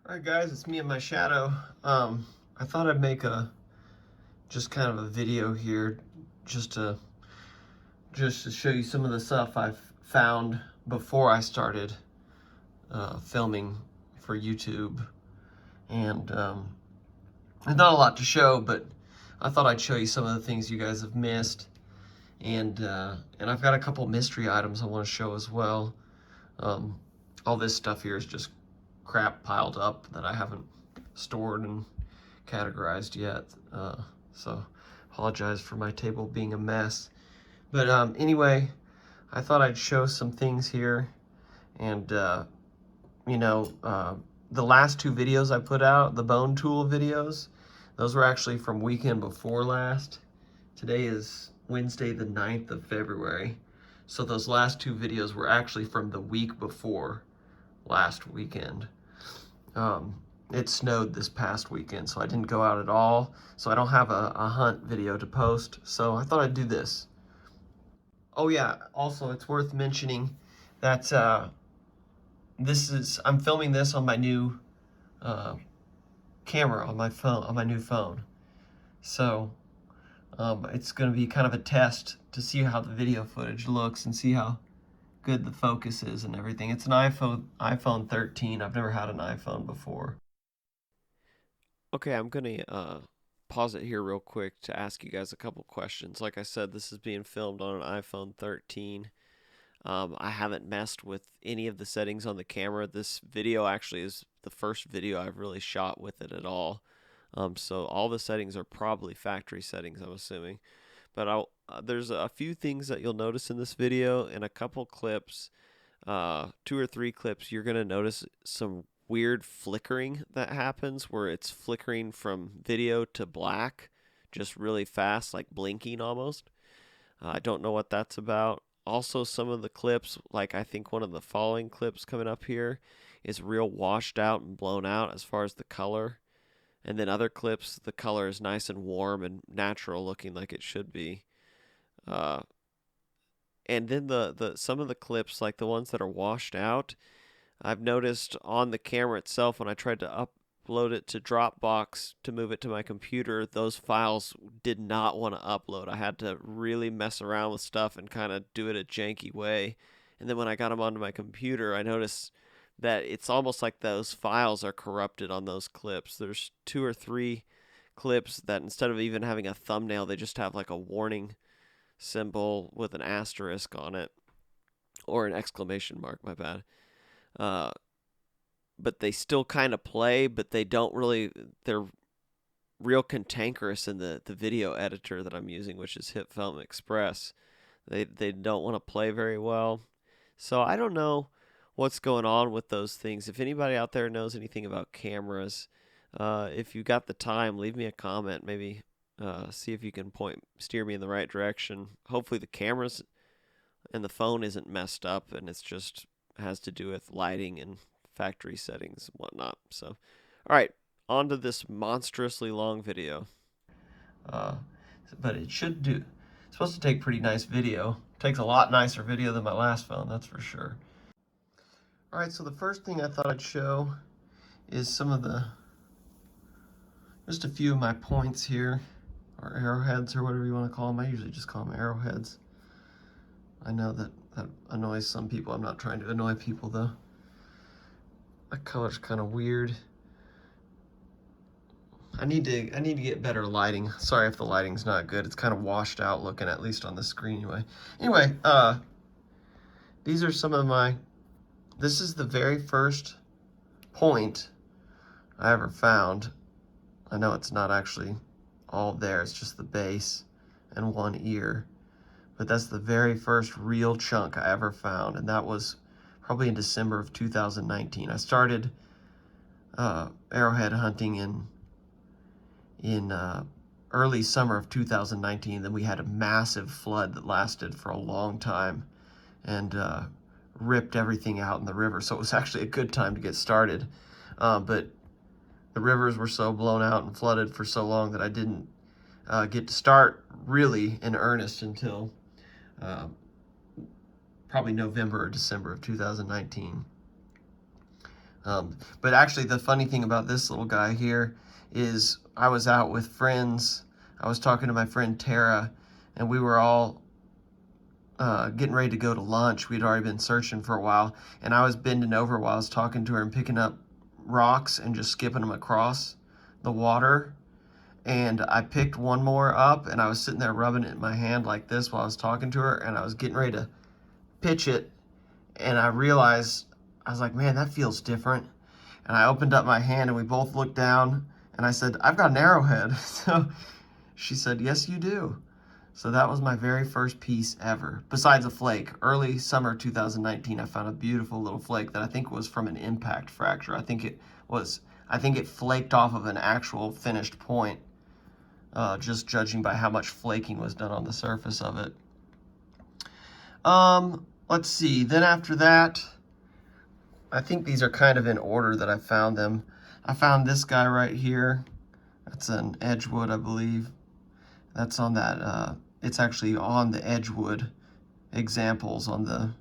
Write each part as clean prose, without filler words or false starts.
Alright guys, it's me and my shadow. I thought I'd make just kind of a video here just to show you some of the stuff I've found before I started filming for YouTube. And there's not a lot to show, but I thought I'd show you some of the things you guys have missed. And I've got a couple mystery items I want to show as well. All this stuff here is just crap piled up that I haven't stored and categorized yet. So apologize for my table being a mess. But anyway, I thought I'd show some things here. And, the last two videos I put out, the bone tool videos, those were actually from weekend before last. Today is Wednesday the 9th of February. So those last two videos were actually from the week before last weekend. It snowed this past weekend, so I didn't go out at all. So I don't have a hunt video to post. So I thought I'd do this. Oh yeah, also it's worth mentioning that I'm filming this on my new camera on my phone, on my new phone. So it's going to be kind of a test to see how the video footage looks and see how good the focus is and everything. It's an iPhone 13. I've never had an iPhone before. Okay, I'm going to pause it here real quick to ask you guys a couple questions. Like I said, this is being filmed on an iPhone 13. I haven't messed with any of the settings on the camera. This video actually is the first video I've really shot with it at all. So all the settings are probably factory settings, I'm assuming. But there's a few things that you'll notice in this video. In a couple clips, 2 or 3 clips, you're going to notice some weird flickering that happens where it's flickering from video to black just really fast, like blinking almost. I don't know what that's about. Also, some of the clips, like I think one of the following clips coming up here, is real washed out and blown out as far as the color. And then other clips, the color is nice and warm and natural looking like it should be. And then some of the clips, like the ones that are washed out, I've noticed on the camera itself when I tried to upload it to Dropbox to move it to my computer, those files did not want to upload. I had to really mess around with stuff and kind of do it a janky way. And then when I got them onto my computer, I noticed that it's almost like those files are corrupted on those clips. There's 2 or 3 clips that instead of even having a thumbnail, they just have like a warning symbol with an asterisk on it, or an exclamation mark, my bad. But they still kind of play, but they don't really, they're real cantankerous in the video editor that I'm using, which is HitFilm Express. They don't want to play very well. So I don't know what's going on with those things. If anybody out there knows anything about cameras, if you got the time, leave me a comment. Maybe see if you can steer me in the right direction. Hopefully the cameras and the phone isn't messed up and it's just has to do with lighting and factory settings and whatnot. So, all right, on to this monstrously long video. But it's supposed to take pretty nice video. It takes a lot nicer video than my last phone, that's for sure. All right, so the first thing I thought I'd show is just a few of my points here, or arrowheads, or whatever you want to call them. I usually just call them arrowheads. I know that annoys some people. I'm not trying to annoy people though. That color's kind of weird. I need to get better lighting. Sorry if the lighting's not good. It's kind of washed out looking, at least on the screen anyway. Anyway, these are some of this is the very first point I ever found. I know it's not actually all there, it's just the base and one ear. But that's the very first real chunk I ever found, and that was probably in December of 2019. I started arrowhead hunting in early summer of 2019. Then we had a massive flood that lasted for a long time and ripped everything out in the river. So it was actually a good time to get started. But the rivers were so blown out and flooded for so long that I didn't get to start really in earnest until probably November or December of 2019. But actually, the funny thing about this little guy here is I was out with friends. I was talking to my friend Tara, and we were all getting ready to go to lunch. We'd already been searching for a while, and I was bending over while I was talking to her and picking up rocks and just skipping them across the water. And I picked one more up, and I was sitting there rubbing it in my hand like this while I was talking to her, and I was getting ready to pitch it, and I realized, I was like, man, that feels different. And I opened up my hand, and we both looked down, and I said, I've got an arrowhead. So she said, yes, you do. So that was my very first piece ever, besides a flake. Early summer 2019, I found a beautiful little flake that I think was from an impact fracture. I think it flaked off of an actual finished point, just judging by how much flaking was done on the surface of it. Let's see. Then after that, I think these are kind of in order that I found them. I found this guy right here. That's an Edgewood, I believe. That's on that, it's actually on the Edgewood examples on the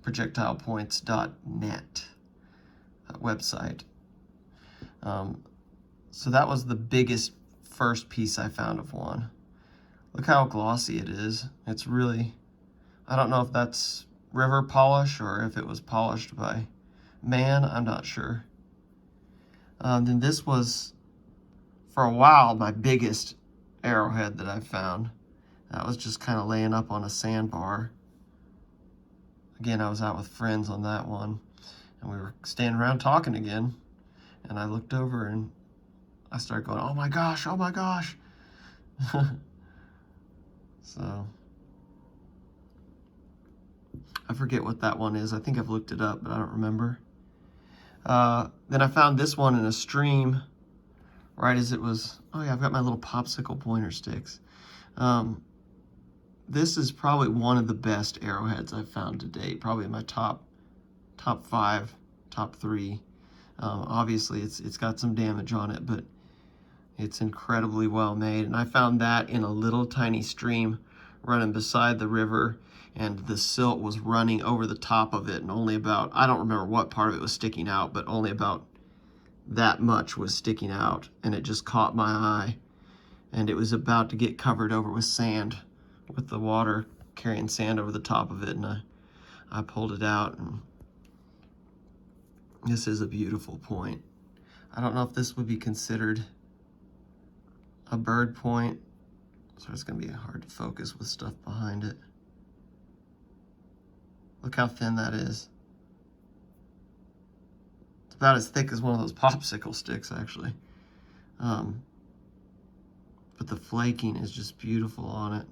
projectilepoints.net website. So that was the biggest first piece I found of one. Look how glossy it is. It's really, I don't know if that's river polish or if it was polished by man, I'm not sure. Then this was, for a while, my biggest arrowhead that I found. That was just kind of laying up on a sandbar. Again, I was out with friends on that one, and we were standing around talking again, and I looked over and I started going, oh my gosh, oh my gosh. So, I forget what that one is. I think I've looked it up, but I don't remember. Then I found this one in a stream, right as it was, oh yeah, I've got my little popsicle pointer sticks. This is probably one of the best arrowheads I've found to date, probably in my top 5, top 3. Obviously, it's got some damage on it, but it's incredibly well made. And I found that in a little tiny stream running beside the river, and the silt was running over the top of it, and only about, I don't remember what part of it was sticking out, but only about that much was sticking out, and it just caught my eye. And it was about to get covered over with sand, with the water carrying sand over the top of it, and I pulled it out, and this is a beautiful point. I don't know if this would be considered a bird point, so it's going to be hard to focus with stuff behind it. Look how thin that is. It's about as thick as one of those popsicle sticks, actually. But the flaking is just beautiful on it.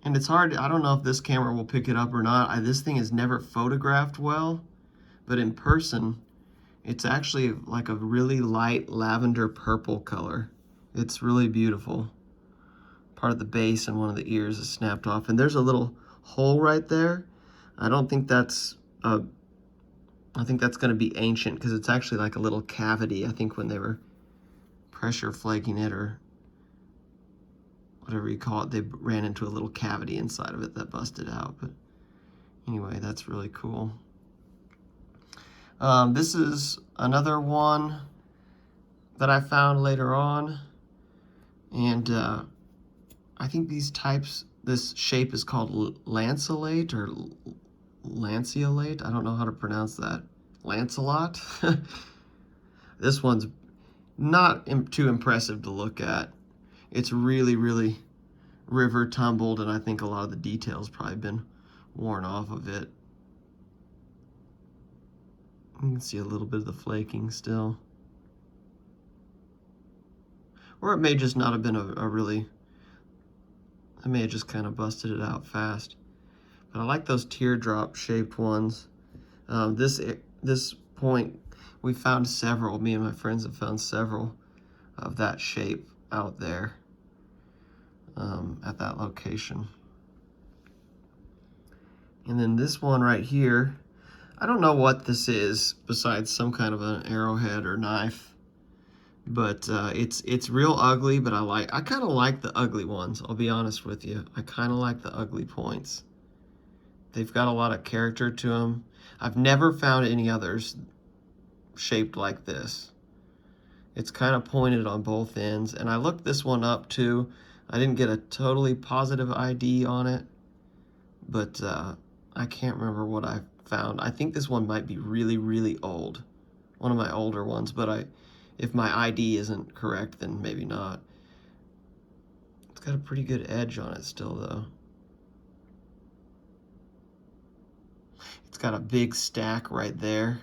And it's hard, I don't know if this camera will pick it up or not. This thing is never photographed well, but in person, it's actually like a really light lavender purple color. It's really beautiful. Part of the base and one of the ears is snapped off, and there's a little hole right there. I don't think that's, I think that's gonna be ancient because it's actually like a little cavity. I think when they were pressure flaking it or whatever you call it, they ran into a little cavity inside of it that busted out. But anyway, that's really cool. This is another one that I found later on, and I think these types, this shape is called lanceolate or lanceolate. I don't know how to pronounce that. Lancelot. This one's not too impressive to look at. It's really, really river tumbled, and I think a lot of the details probably been worn off of it. You can see a little bit of the flaking still. Or it may just not have been a really, I may have just kind of busted it out fast. But I like those teardrop shaped ones. This point, we found several, me and my friends have found several of that shape out there at that location. And then this one right here, I don't know what this is besides some kind of an arrowhead or knife. But it's real ugly, but I kind of like the ugly ones, I'll be honest with you. I kind of like the ugly points. They've got a lot of character to them. I've never found any others shaped like this. It's kind of pointed on both ends, and I looked this one up too. I didn't get a totally positive ID on it, but I can't remember what I found. I think this one might be really, really old. One of my older ones, but if my ID isn't correct, then maybe not. It's got a pretty good edge on it still, though. It's got a big stack right there,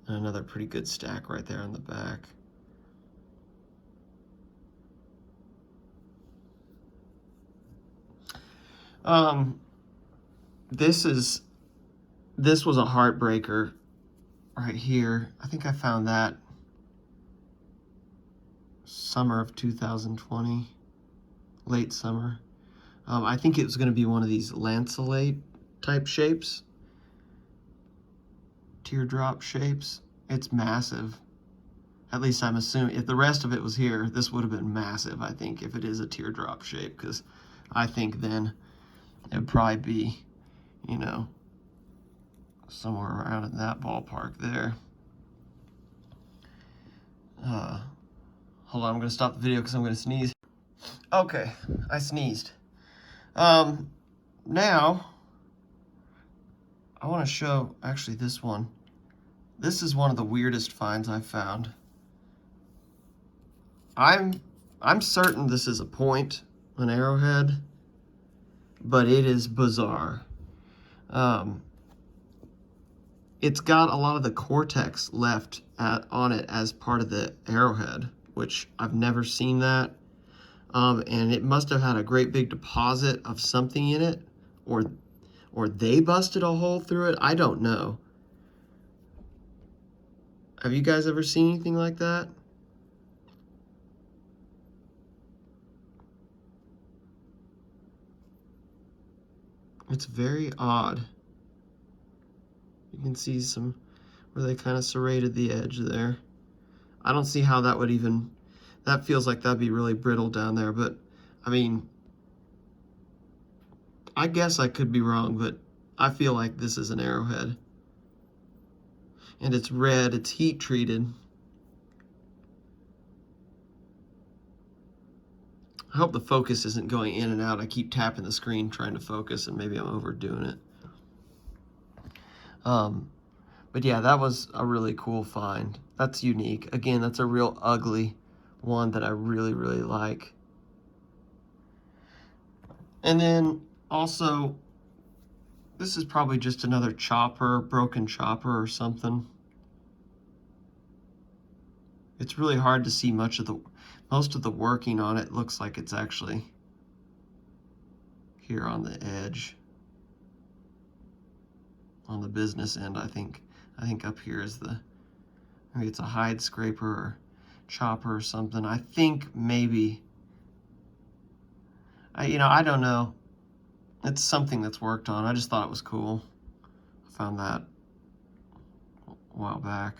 and another pretty good stack right there on the back. This was a heartbreaker right here. I think I found that summer of 2020, late summer. I think it was going to be one of these lanceolate type shapes, teardrop shapes. It's massive. At least I'm assuming. If the rest of it was here, this would have been massive, I think, if it is a teardrop shape, because I think then it would probably be, you know, somewhere around in that ballpark there. Hold on, I'm going to stop the video because I'm going to sneeze. Okay, I sneezed. Now, I want to show, actually, this one. This is one of the weirdest finds I've found. I'm certain this is a point, an arrowhead, but it is bizarre. It's got a lot of the cortex left on it as part of the arrowhead, which I've never seen that. And it must have had a great big deposit of something in it, or they busted a hole through it. I don't know. Have you guys ever seen anything like that? It's very odd. You can see some where they kind of serrated the edge there. I don't see how that would even, that feels like that'd be really brittle down there, but I mean, I guess I could be wrong, but I feel like this is an arrowhead. And it's red, it's heat treated. I hope the focus isn't going in and out. I keep tapping the screen trying to focus, and maybe I'm overdoing it. But yeah, that was a really cool find. That's unique. Again, that's a real ugly one that I really, really like. And then also, this is probably just another chopper, broken chopper or something. It's really hard to see most of the working on it. Looks like it's actually here on the edge, on the business end. I think up here is maybe it's a hide scraper or chopper or something. I think maybe, I don't know. It's something that's worked on. I just thought it was cool. I found that a while back.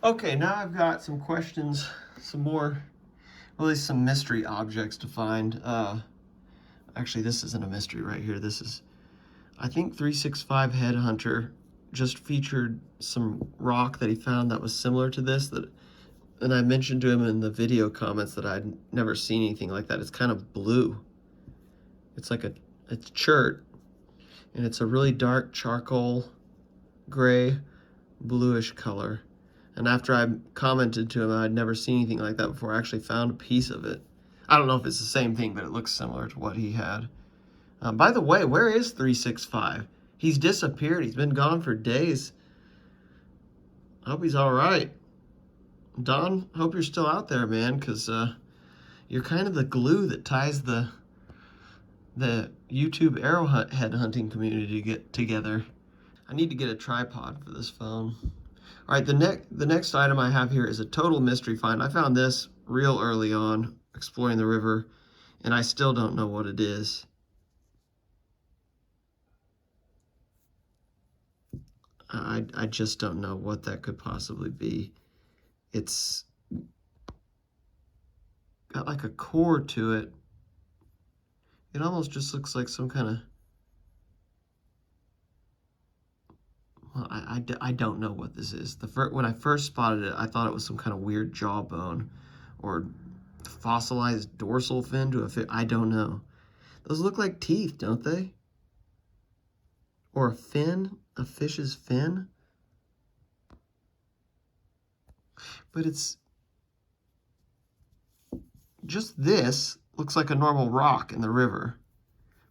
Okay, now I've got some questions, some more, really some mystery objects to find. Actually, this isn't a mystery right here. This is, I think 365 Headhunter just featured some rock that he found that was similar to this, and I mentioned to him in the video comments that I'd never seen anything like that. It's kind of blue. It's like it's chert, and it's a really dark charcoal gray, bluish color. And after I commented to him, I'd never seen anything like that before. I actually found a piece of it. I don't know if it's the same thing, but it looks similar to what he had. By the way, where is 365? He's disappeared. He's been gone for days. I hope he's all right. Don, hope you're still out there, man, because you're kind of the glue that ties the YouTube arrowhead hunting community together. I need to get a tripod for this phone. All right, the next item I have here is a total mystery find. I found this real early on exploring the river, and I still don't know what it is. I just don't know what that could possibly be. It's got like a core to it. It almost just looks like some kind of, well, I don't know what this is. When I first spotted it, I thought it was some kind of weird jawbone or fossilized dorsal fin to a fish. I don't know. Those look like teeth, don't they? Or a fin, a fish's fin. But it's just this looks like a normal rock in the river.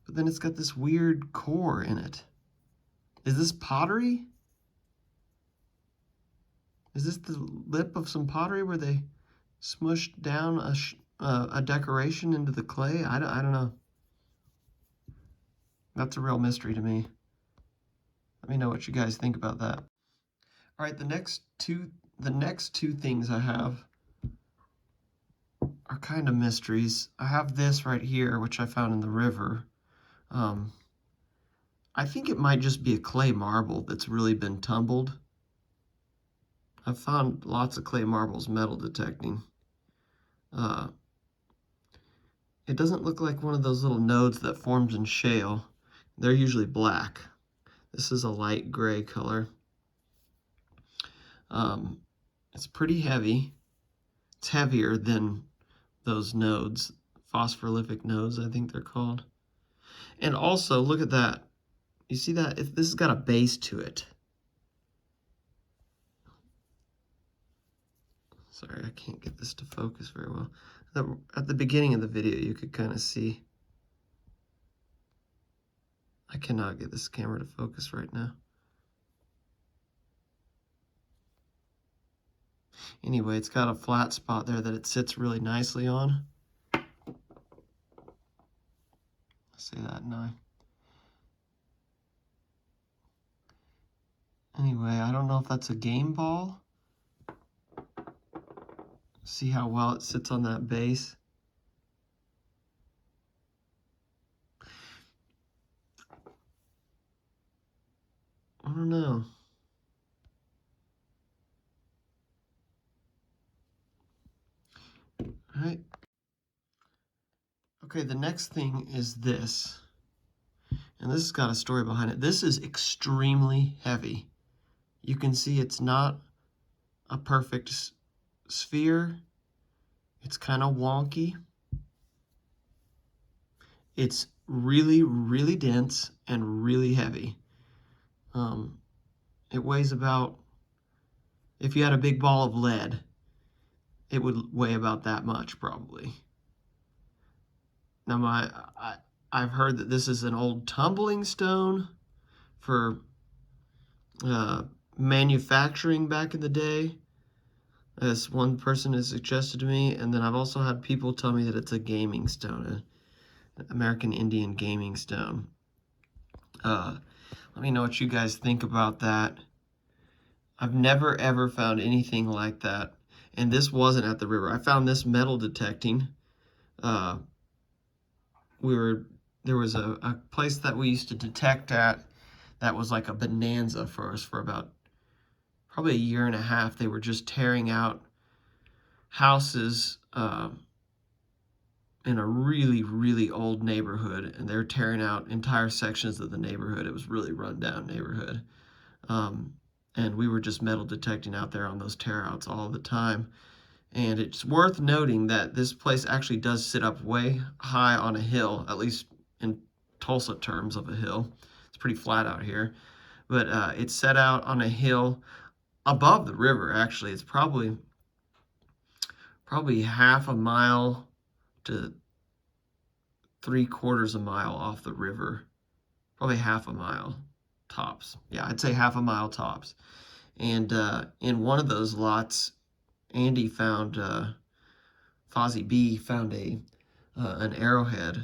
But then it's got this weird core in it. Is this pottery? Is this the lip of some pottery where they smushed down a decoration into the clay? I don't know. That's a real mystery to me. Let me know what you guys think about that. All right, the next two things I have are kind of mysteries. I have this right here, which I found in the river. I think it might just be a clay marble that's really been tumbled. I've found lots of clay marbles metal detecting. It doesn't look like one of those little nodes that forms in shale. They're usually black. This is a light gray color. It's pretty heavy. It's heavier than those nodes, phosphorylitic nodes, I think they're called. And also, look at that. You see that? This has got a base to it. Sorry, I can't get this to focus very well. At the beginning of the video, you could kind of see. I cannot get this camera to focus right now. Anyway, it's got a flat spot there that it sits really nicely on. I say that now. Anyway, I don't know if that's a game ball. See how well it sits on that base. I don't know. All right. Okay, the next thing is this. And this has got a story behind it. This is extremely heavy. You can see it's not a perfect sphere. It's kind of wonky. It's really, really dense and really heavy. It weighs about, if you had a big ball of lead, it would weigh about that much probably. Now I've heard that this is an old tumbling stone for manufacturing back in the day, as one person has suggested to me, and then I've also had people tell me that it's a gaming stone, an American Indian gaming stone. Let me know what you guys think about that. I've never ever found anything like that, and this wasn't at the river. I found this metal detecting. There was a place that we used to detect at that was like a bonanza for us for about probably a year and a half. They were just tearing out houses in a really, really old neighborhood, and they're tearing out entire sections of the neighborhood. It was really run down neighborhood. And we were just metal detecting out there on those tear outs all the time. And it's worth noting that this place actually does sit up way high on a hill, at least in Tulsa terms of a hill. It's pretty flat out here. But it's set out on a hill above the river, actually. It's probably half a mile to 3/4 a mile off the river. Probably half a mile tops. Yeah, I'd say half a mile tops. And in one of those lots, Andy found, Fozzie B found an arrowhead.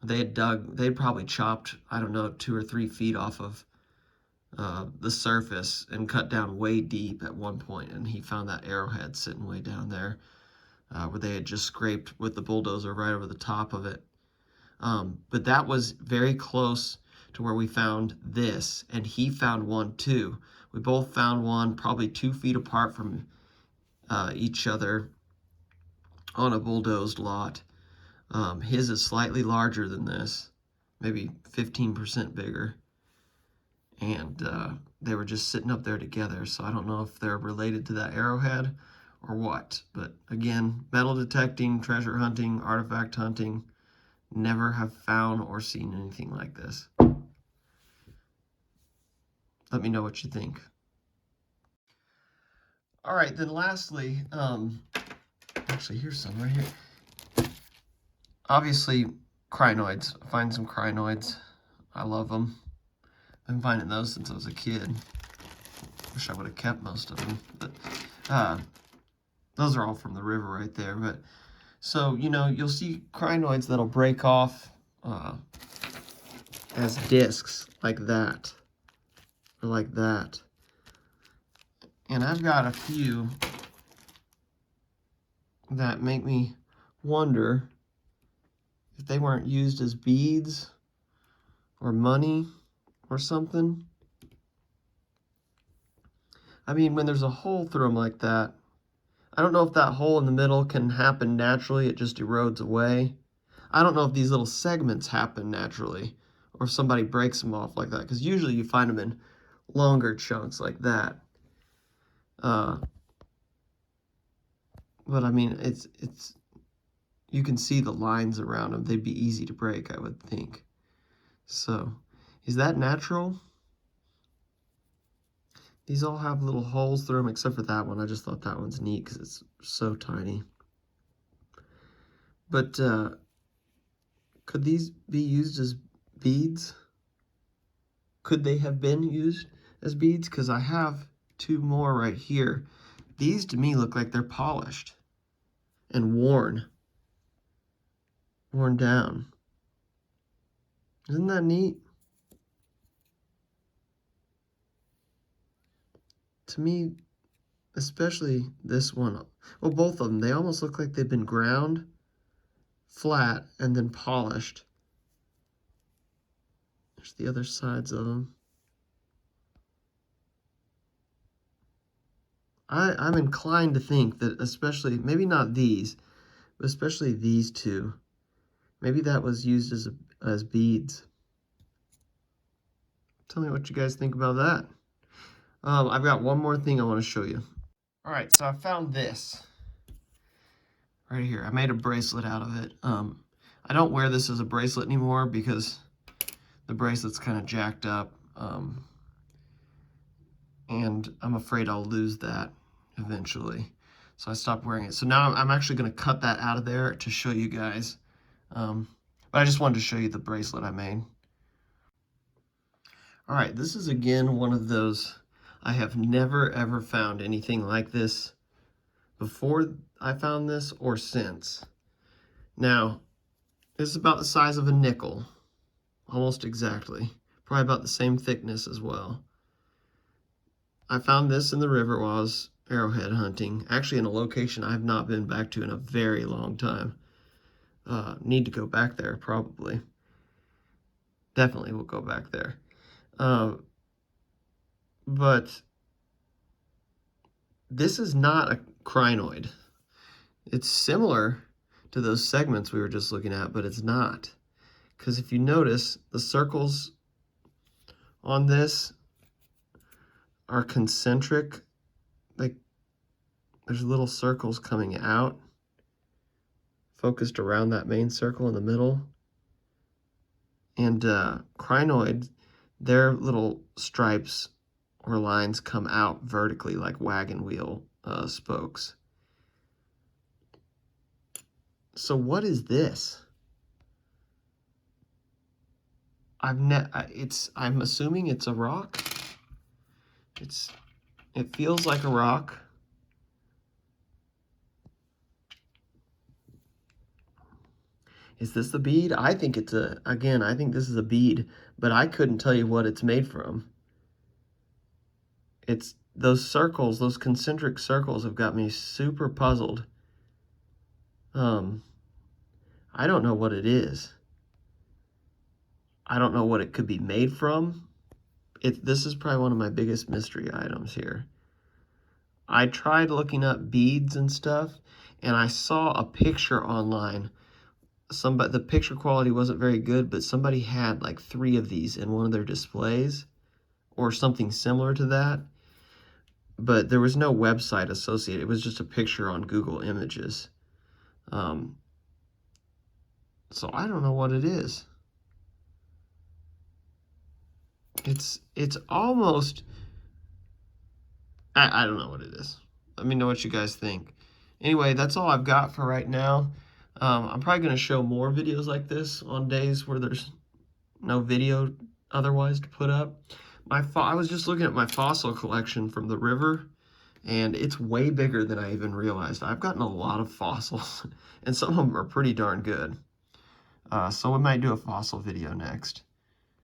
They'd probably chopped, I don't know, 2 or 3 feet off of the surface and cut down way deep at one point, and he found that arrowhead sitting way down there, where they had just scraped with the bulldozer right over the top of it. But that was very close to where we found this, and he found one too. We both found one probably 2 feet apart from each other on a bulldozed lot. His is slightly larger than this, maybe 15% bigger. And they were just sitting up there together, so I don't know if they're related to that arrowhead or what. But again, metal detecting, treasure hunting, artifact hunting, never have found or seen anything like this. Let me know what you think. All right, then lastly, actually, here's some right here. Obviously, crinoids. Find some crinoids. I love them. I've been finding those since I was a kid. Wish I would have kept most of them, but those are all from the river right there. But so, you know, you'll see crinoids that'll break off as discs like that, or like that. And I've got a few that make me wonder if they weren't used as beads or money or something. I mean, when there's a hole through them like that, I don't know if that hole in the middle can happen naturally, it just erodes away. I don't know if these little segments happen naturally, or if somebody breaks them off like that, because usually you find them in longer chunks like that. But I mean, it's you can see the lines around them. They'd be easy to break, I would think. So, is that natural? These all have little holes through them, except for that one. I just thought that one's neat because it's so tiny. But could these be used as beads? Could they have been used as beads? Because I have 2 more right here. These to me look like they're polished and worn down. Isn't that neat? To me, especially this one, well, both of them, they almost look like they've been ground flat and then polished. There's the other sides of them. I'm inclined to think that, especially, maybe not these, but especially these 2, maybe that was used as beads. Tell me what you guys think about that. I've got one more thing I want to show you. All right, so I found this right here. I made a bracelet out of it. I don't wear this as a bracelet anymore because the bracelet's kind of jacked up, and I'm afraid I'll lose that eventually. So I stopped wearing it. So now I'm actually going to cut that out of there to show you guys. But I just wanted to show you the bracelet I made. All right, this is again one of those, I have never ever found anything like this before I found this or since. Now, this is about the size of a nickel, almost exactly. Probably about the same thickness as well. I found this in the river while I was arrowhead hunting, actually in a location I have not been back to in a very long time. Need to go back there, probably. Definitely will go back there. But this is not a crinoid. It's similar to those segments we were just looking at, but it's not. Because if you notice, the circles on this are concentric. Like, there's little circles coming out, focused around that main circle in the middle. And crinoids, their little stripes or lines come out vertically like wagon wheel spokes. So what is this? I'm assuming it's a rock. It feels like a rock. Is this the bead? I think it's I think this is a bead, but I couldn't tell you what it's made from. It's those circles, those concentric circles have got me super puzzled. I don't know what it is. I don't know what it could be made from. This is probably one of my biggest mystery items here. I tried looking up beads and stuff, and I saw a picture online. The picture quality wasn't very good, but somebody had like 3 of these in one of their displays or something similar to that. But there was no website associated. It was just a picture on Google Images. So I don't know what it is. It's almost, I don't know what it is. Let me know what you guys think. Anyway, that's all I've got for right now. I'm probably going to show more videos like this on days where there's no video otherwise to put up. I was just looking at my fossil collection from the river, and it's way bigger than I even realized. I've gotten a lot of fossils, and some of them are pretty darn good. So we might do a fossil video next.